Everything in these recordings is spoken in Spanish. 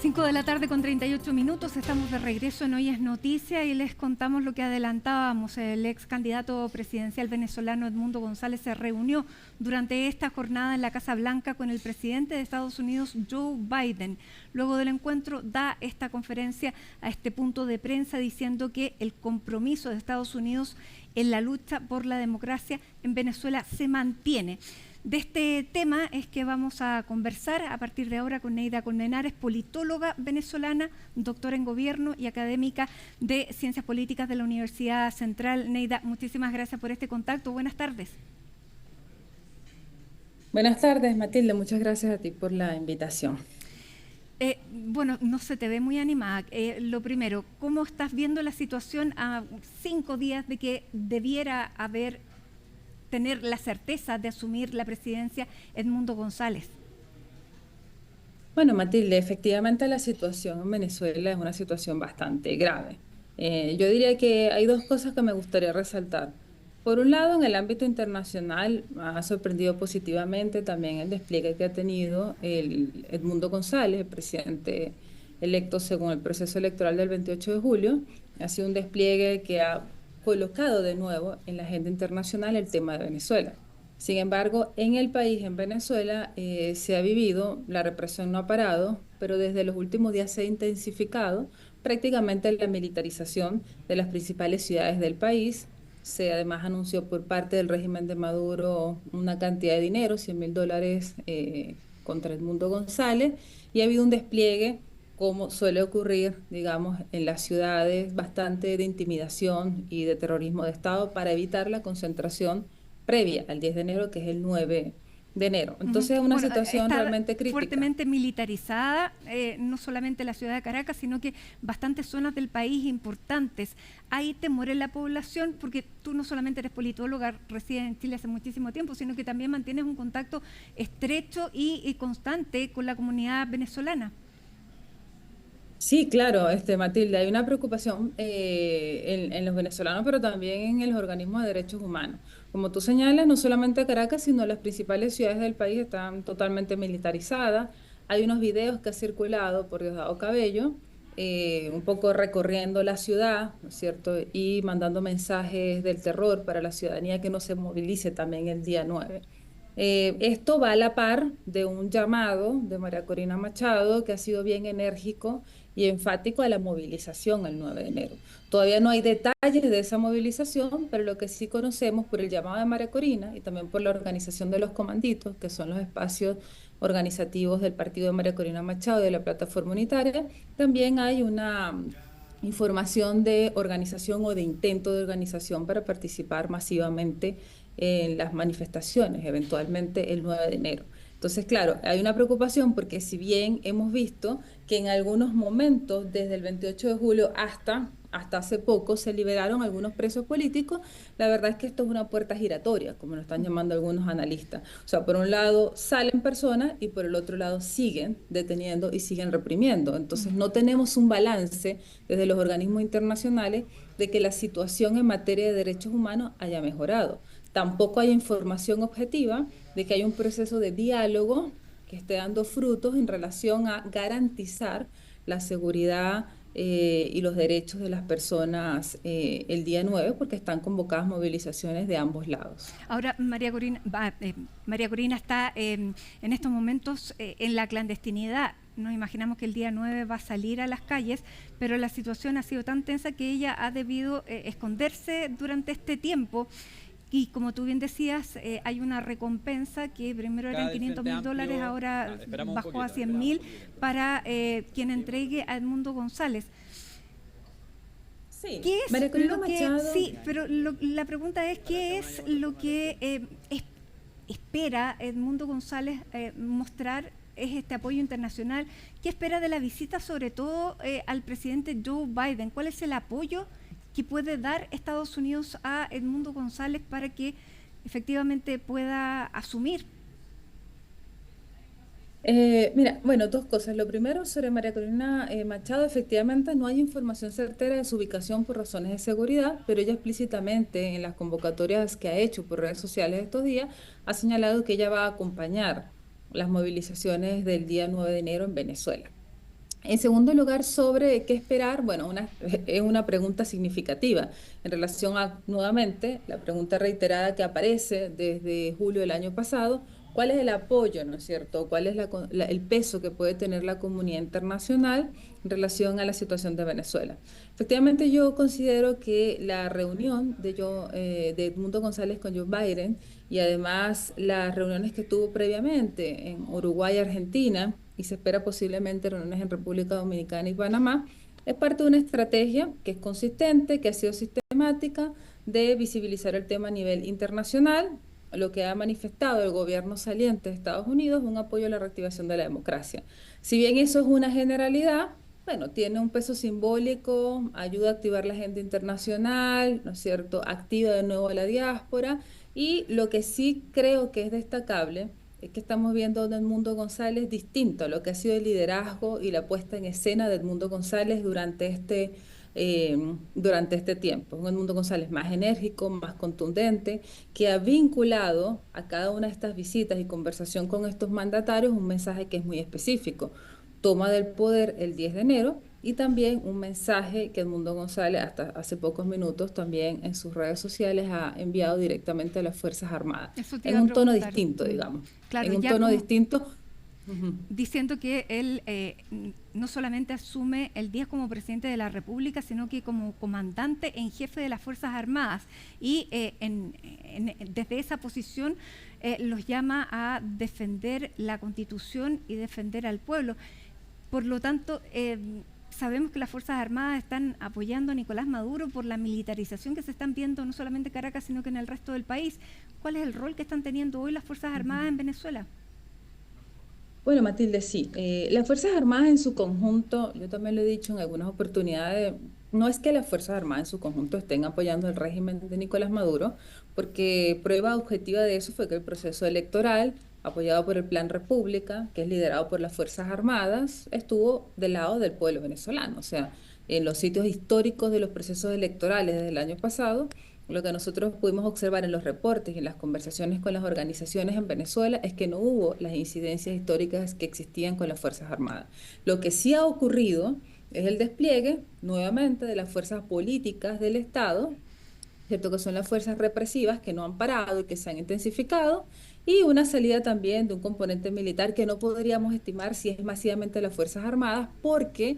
5 de la tarde con 38 minutos, estamos de regreso en Hoy es Noticia y les contamos lo que adelantábamos. El ex candidato presidencial venezolano Edmundo González se reunió durante esta jornada en la Casa Blanca con el presidente de Estados Unidos, Joe Biden. Luego del encuentro da esta conferencia a este punto de prensa diciendo que el compromiso de Estados Unidos en la lucha por la democracia en Venezuela se mantiene. De este tema es que vamos a conversar a partir de ahora con Neida Colmenares, politóloga venezolana, doctora en gobierno y académica de Ciencias Políticas de la Universidad Central. Neida, muchísimas gracias por este contacto. Buenas tardes. Buenas tardes, Matilde. Muchas gracias a ti por la invitación. Bueno, no se te ve muy animada. Lo primero, ¿cómo estás viendo la situación a 5 días de que debiera tener la certeza de asumir la presidencia Edmundo González? Bueno, Matilde, efectivamente la situación en Venezuela es una situación bastante grave. Yo diría que hay dos cosas que me gustaría resaltar. Por un lado, en el ámbito internacional ha sorprendido positivamente también el despliegue que ha tenido el Edmundo González, el presidente electo según el proceso electoral del 28 de julio. Ha sido un despliegue que ha colocado de nuevo en la agenda internacional el tema de Venezuela. Sin embargo, en el país, en Venezuela, se ha vivido, la represión no ha parado, pero desde los últimos días se ha intensificado prácticamente la militarización de las principales ciudades del país. Se además anunció por parte del régimen de Maduro una cantidad de dinero, $100.000 contra Edmundo González, y ha habido un despliegue, como suele ocurrir, digamos, en las ciudades, bastante de intimidación y de terrorismo de Estado para evitar la concentración previa al 10 de enero, que es el 9 de enero. Entonces es una situación está realmente crítica. fuertemente militarizada, no solamente la ciudad de Caracas, sino que bastantes zonas del país importantes. Hay temor en la población, porque tú no solamente eres politóloga, resides en Chile hace muchísimo tiempo, sino que también mantienes un contacto estrecho y constante con la comunidad venezolana. Sí, claro, Matilde, hay una preocupación en los venezolanos, pero también en los organismos de derechos humanos. Como tú señalas, no solamente Caracas, sino las principales ciudades del país están totalmente militarizadas. Hay unos videos que ha circulado por Diosdado Cabello, un poco recorriendo la ciudad, ¿no es cierto? Y mandando mensajes del terror para la ciudadanía que no se movilice también el día 9. Esto va a la par de un llamado de María Corina Machado, que ha sido bien enérgico y enfático a la movilización el 9 de enero. Todavía no hay detalles de esa movilización, pero lo que sí conocemos por el llamado de María Corina y también por la organización de los comanditos, que son los espacios organizativos del partido de María Corina Machado y de la plataforma unitaria, también hay una información de organización o de intento de organización para participar masivamente en las manifestaciones, eventualmente el 9 de enero. Entonces, claro, hay una preocupación porque si bien hemos visto que en algunos momentos, desde el 28 de julio hasta hace poco, se liberaron algunos presos políticos, la verdad es que esto es una puerta giratoria, como lo están llamando algunos analistas. O sea, por un lado salen personas y por el otro lado siguen deteniendo y siguen reprimiendo. Entonces, no tenemos un balance desde los organismos internacionales de que la situación en materia de derechos humanos haya mejorado. Tampoco hay información objetiva de que hay un proceso de diálogo que esté dando frutos en relación a garantizar la seguridad y los derechos de las personas el día 9, porque están convocadas movilizaciones de ambos lados. Ahora, María Corina está en estos momentos en la clandestinidad. Nos imaginamos que el día 9 va a salir a las calles, pero la situación ha sido tan tensa que ella ha debido esconderse durante este tiempo. Y como tú bien decías, hay una recompensa que primero eran $500.000, ahora bajó a 100.000 para quien entregue a Edmundo González. Sí, ¿Qué es María Corina lo que, Machado. sí, pero la pregunta es, ¿qué es lo que espera Edmundo González mostrar? Es este apoyo internacional. ¿Qué espera de la visita, sobre todo al presidente Joe Biden? ¿Cuál es el apoyo que puede dar Estados Unidos a Edmundo González para que efectivamente pueda asumir? Mira, bueno, dos cosas. Lo primero, sobre María Corina Machado, efectivamente no hay información certera de su ubicación por razones de seguridad, pero ella explícitamente en las convocatorias que ha hecho por redes sociales estos días ha señalado que ella va a acompañar las movilizaciones del día 9 de enero en Venezuela. En segundo lugar, sobre qué esperar, bueno, es una pregunta significativa en relación a, nuevamente, la pregunta reiterada que aparece desde julio del año pasado, ¿cuál es el apoyo, no es cierto? ¿Cuál es el peso que puede tener la comunidad internacional en relación a la situación de Venezuela? Efectivamente, yo considero que la reunión de Edmundo González con Joe Biden y además las reuniones que tuvo previamente en Uruguay y Argentina, y se espera posiblemente reuniones en República Dominicana y Panamá, es parte de una estrategia que es consistente, que ha sido sistemática de visibilizar el tema a nivel internacional, lo que ha manifestado el gobierno saliente de Estados Unidos, un apoyo a la reactivación de la democracia. Si bien eso es una generalidad, bueno, tiene un peso simbólico, ayuda a activar la agenda internacional, ¿no es cierto? Activa de nuevo a la diáspora y lo que sí creo que es destacable es que estamos viendo a Edmundo González distinto a lo que ha sido el liderazgo y la puesta en escena de Edmundo González durante este tiempo. Un Edmundo González más enérgico, más contundente, que ha vinculado a cada una de estas visitas y conversación con estos mandatarios un mensaje que es muy específico. Toma del poder el 10 de enero y también un mensaje que Edmundo González hasta hace pocos minutos también en sus redes sociales ha enviado directamente a las Fuerzas Armadas, Eso te en iba a un tono preguntar. distinto, digamos, Claro, en un ya tono como distinto. Ujú. diciendo que él no solamente asume el 10 como presidente de la República, sino que como comandante en jefe de las Fuerzas Armadas. Y desde esa posición los llama a defender la Constitución y defender al pueblo. Por lo tanto, sabemos que las Fuerzas Armadas están apoyando a Nicolás Maduro por la militarización que se están viendo no solamente en Caracas, sino que en el resto del país. ¿Cuál es el rol que están teniendo hoy las Fuerzas Armadas en Venezuela? Bueno, Matilde, sí. Las Fuerzas Armadas en su conjunto, yo también lo he dicho en algunas oportunidades, no es que las Fuerzas Armadas en su conjunto estén apoyando el régimen de Nicolás Maduro, porque prueba objetiva de eso fue que el proceso electoral, apoyado por el Plan República, que es liderado por las Fuerzas Armadas, estuvo del lado del pueblo venezolano. O sea, en los sitios históricos de los procesos electorales desde el año pasado, lo que nosotros pudimos observar en los reportes y en las conversaciones con las organizaciones en Venezuela es que no hubo las incidencias históricas que existían con las Fuerzas Armadas. Lo que sí ha ocurrido es el despliegue nuevamente de las fuerzas políticas del Estado, ¿cierto? Que son las fuerzas represivas que no han parado y que se han intensificado, y una salida también de un componente militar que no podríamos estimar si es masivamente las Fuerzas Armadas, porque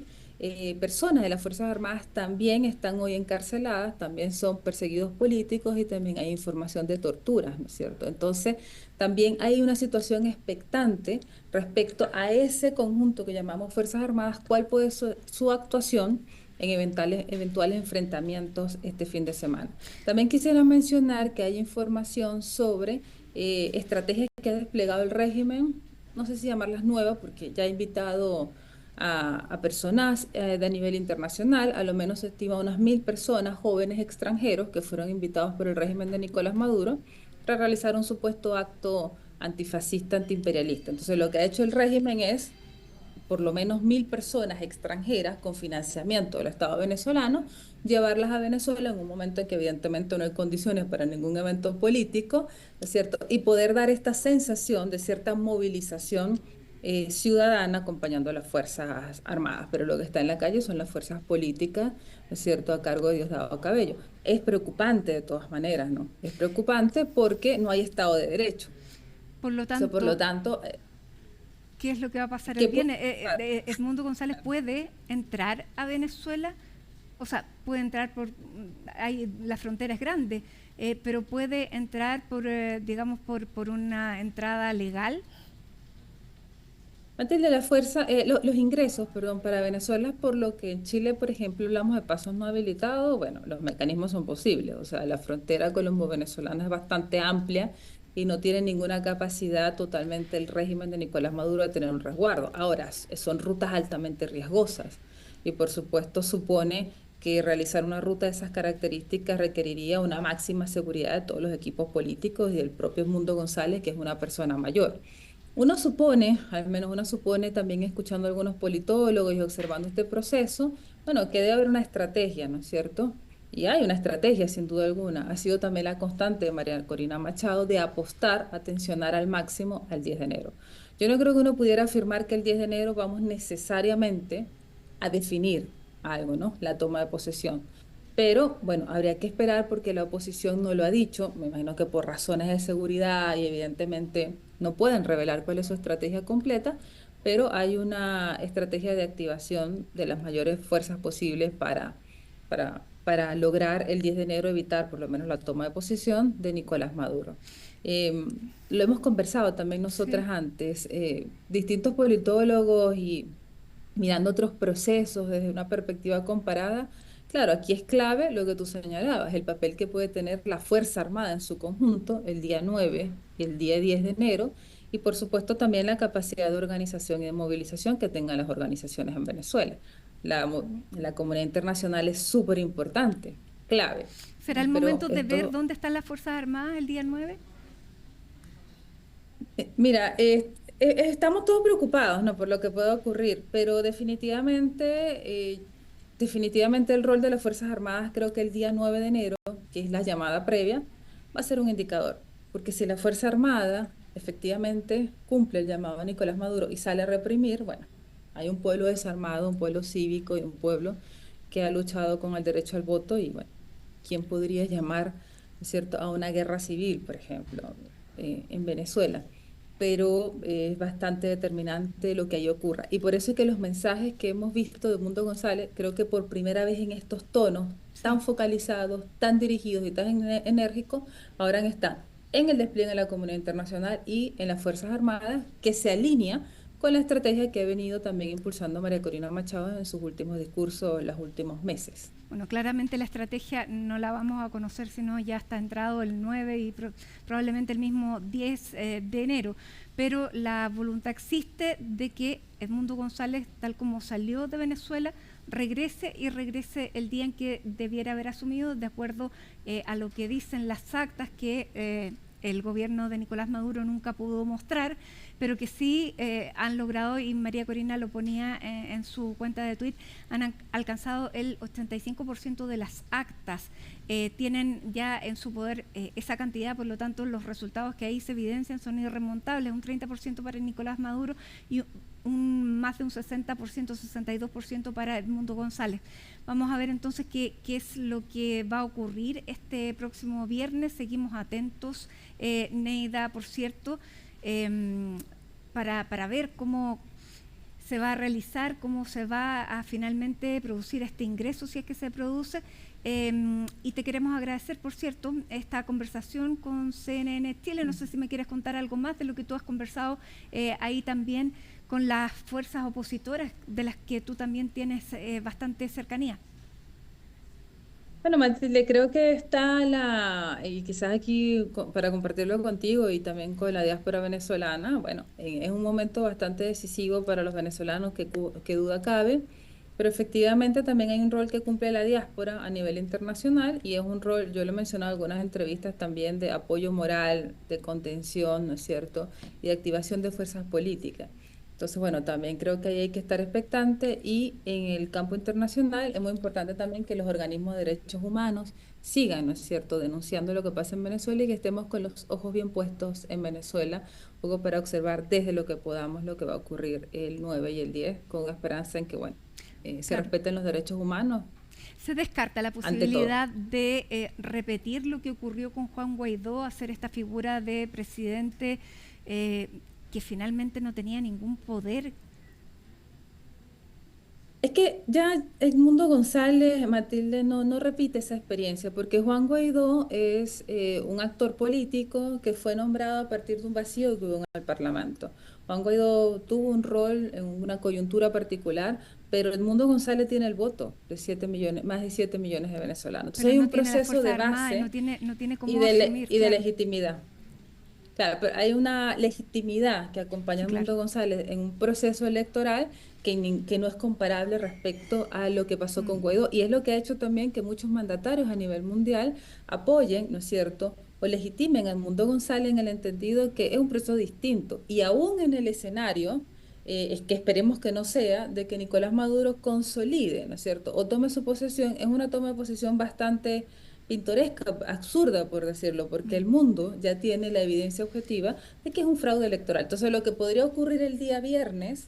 personas de las Fuerzas Armadas también están hoy encarceladas, también son perseguidos políticos y también hay información de torturas, ¿no es cierto? Entonces, también hay una situación expectante respecto a ese conjunto que llamamos Fuerzas Armadas, cuál puede ser su actuación en eventuales enfrentamientos este fin de semana. También quisiera mencionar que hay información sobre estrategias que ha desplegado el régimen, no sé si llamarlas nuevas, porque ya ha invitado a personas de nivel internacional, a lo menos se estima unas 1.000 personas, jóvenes extranjeros, que fueron invitados por el régimen de Nicolás Maduro para realizar un supuesto acto antifascista, antiimperialista. Entonces, lo que ha hecho el régimen es por lo menos 1.000 personas extranjeras con financiamiento del Estado venezolano, llevarlas a Venezuela en un momento en que evidentemente no hay condiciones para ningún evento político, ¿no es cierto? Y poder dar esta sensación de cierta movilización ciudadana acompañando a las Fuerzas Armadas, pero lo que está en la calle son las fuerzas políticas, ¿no es cierto?, a cargo de Diosdado Cabello. Es preocupante de todas maneras, ¿no? Es preocupante porque no hay Estado de Derecho. Por lo O sea, por lo tanto, tanto, ¿qué es lo que va a pasar el ¿qué puede viernes? pasar? ¿Edmundo González puede entrar a Venezuela? O sea, puede entrar por... la frontera es grande, pero puede entrar por, digamos, por una entrada legal. Matilde, los ingresos, perdón, para Venezuela, por lo que en Chile, por ejemplo, hablamos de pasos no habilitados, bueno, los mecanismos son posibles, o sea, la frontera colombo-venezolana es bastante amplia y no tiene ninguna capacidad totalmente el régimen de Nicolás Maduro de tener un resguardo. Ahora, son rutas altamente riesgosas y por supuesto supone que realizar una ruta de esas características requeriría una máxima seguridad de todos los equipos políticos y del propio Mundo González, que es una persona mayor. Uno supone, al menos uno supone también escuchando a algunos politólogos y observando este proceso, bueno, que debe haber una estrategia, ¿no es cierto? Y hay una estrategia, sin duda alguna. Ha sido también la constante de María Corina Machado de apostar a tensionar al máximo al 10 de enero. Yo no creo que uno pudiera afirmar que el 10 de enero vamos necesariamente a definir algo, ¿no? La toma de posesión. Pero bueno, habría que esperar porque la oposición no lo ha dicho, me imagino que por razones de seguridad y evidentemente no pueden revelar cuál es su estrategia completa, pero hay una estrategia de activación de las mayores fuerzas posibles para lograr el 10 de enero evitar por lo menos la toma de posesión de Nicolás Maduro. Lo hemos conversado también Sí. nosotras antes, distintos politólogos y mirando otros procesos desde una perspectiva comparada. Claro, aquí es clave lo que tú señalabas, el papel que puede tener la Fuerza Armada en su conjunto el día 9 y el día 10 de enero, y por supuesto también la capacidad de organización y de movilización que tengan las organizaciones en Venezuela. La comunidad internacional es súper importante, clave, ¿Será el pero momento de ver esto. dónde están las Fuerzas Armadas el día 9? Mira, estamos todos preocupados, ¿no? Por lo que pueda ocurrir, pero definitivamente el rol de las Fuerzas Armadas, creo que el día 9 de enero, que es la llamada previa, va a ser un indicador, porque si la Fuerza Armada efectivamente cumple el llamado a Nicolás Maduro y sale a reprimir, bueno, hay un pueblo desarmado, un pueblo cívico y un pueblo que ha luchado con el derecho al voto y bueno, ¿quién podría llamar, ¿no es cierto?, a una guerra civil, por ejemplo, en Venezuela? Pero es bastante determinante lo que ahí ocurra. Y por eso es que los mensajes que hemos visto de Mundo González, creo que por primera vez en estos tonos Sí. tan focalizados, tan dirigidos y tan enérgicos, ahora están en el despliegue de la comunidad internacional y en las Fuerzas Armadas, que se alinea con la estrategia que ha venido también impulsando María Corina Machado en sus últimos discursos, los últimos meses. Bueno, claramente la estrategia no la vamos a conocer sino ya está entrado el 9 y probablemente el mismo 10 de enero, pero la voluntad existe de que Edmundo González, tal como salió de Venezuela, regrese y regrese el día en que debiera haber asumido, de acuerdo a lo que dicen las actas que el gobierno de Nicolás Maduro nunca pudo mostrar, pero que sí han logrado, y María Corina lo ponía en su cuenta de Twitter, han alcanzado el 85% de las actas, tienen ya en su poder esa cantidad, por lo tanto los resultados que ahí se evidencian son irremontables, un 30% para Nicolás Maduro y más de un 60%, 62% para Edmundo González. Vamos a ver entonces qué es lo que va a ocurrir este próximo viernes. Seguimos atentos, Neida, por cierto, para ver cómo se va a realizar, cómo se va a finalmente producir este ingreso, si es que se produce. Y te queremos agradecer, por cierto, esta conversación con CNN Chile. No sé si me quieres contar algo más de lo que tú has conversado ahí también con las fuerzas opositoras de las que tú también tienes bastante cercanía. Bueno, Matilde, creo que está y quizás aquí para compartirlo contigo y también con la diáspora venezolana, bueno, es un momento bastante decisivo para los venezolanos que duda cabe, pero efectivamente también hay un rol que cumple la diáspora a nivel internacional y es un rol, yo lo he mencionado en algunas entrevistas también, de apoyo moral, de contención, ¿no es cierto?, y de activación de fuerzas políticas. Entonces, bueno, también creo que ahí hay que estar expectante y en el campo internacional es muy importante también que los organismos de derechos humanos sigan, ¿no es cierto?, denunciando lo que pasa en Venezuela y que estemos con los ojos bien puestos en Venezuela, un poco para observar desde lo que podamos lo que va a ocurrir el 9 y el 10, con esperanza en que, bueno, se Claro. respeten los derechos humanos Se descarta la ante todo. posibilidad de repetir lo que ocurrió con Juan Guaidó, hacer esta figura de presidente eh, que finalmente no tenía ningún poder. Es que ya Edmundo González, Matilde, no repite esa experiencia, porque Juan Guaidó es un actor político que fue nombrado a partir de un vacío que hubo en el Parlamento. Juan Guaidó tuvo un rol en una coyuntura particular, pero Edmundo González tiene el voto de 7 millones, más de 7 millones de venezolanos. Entonces Pero hay no un tiene las proceso Fuerzas de Armadas, base no tiene y cómo asumir, y de claro, legitimidad. Claro, pero hay una legitimidad que acompaña a claro. Mundo González en un proceso electoral que no es comparable respecto a lo que pasó con Mm. Guaidó. Y es lo que ha hecho también que muchos mandatarios a nivel mundial apoyen, ¿no es cierto?, o legitimen al Mundo González en el entendido que es un proceso distinto. Y aún en el escenario, es que esperemos que no sea, de que Nicolás Maduro consolide, ¿no es cierto?, o tome su posesión, es una toma de posesión bastante pintoresca, absurda por decirlo, porque el Mm. mundo ya tiene la evidencia objetiva de que es un fraude electoral. Entonces, lo que podría ocurrir el día viernes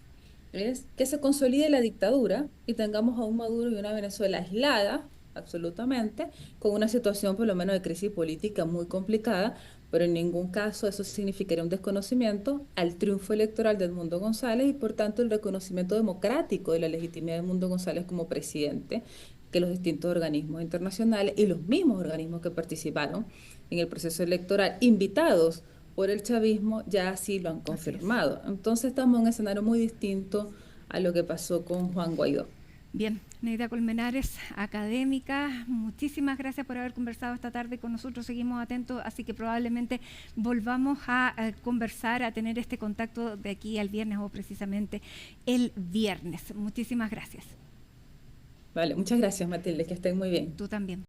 es que se consolide la dictadura y tengamos a un Maduro y una Venezuela aislada, absolutamente, con una situación por lo menos de crisis política muy complicada, pero en ningún caso eso significaría un desconocimiento al triunfo electoral de Edmundo González y por tanto el reconocimiento democrático de la legitimidad de Edmundo González como presidente, que los distintos organismos internacionales y los mismos organismos que participaron en el proceso electoral, invitados por el chavismo, ya así lo han Así es. confirmado. Entonces estamos en un escenario muy distinto a lo que pasó con Juan Guaidó. Bien, Neida Colmenares, académica, muchísimas gracias por haber conversado esta tarde con nosotros. Seguimos atentos, así que probablemente volvamos a conversar, a tener este contacto de aquí al viernes o precisamente el viernes. Muchísimas gracias. Vale, muchas gracias, Matilde, que estén muy bien. Tú también.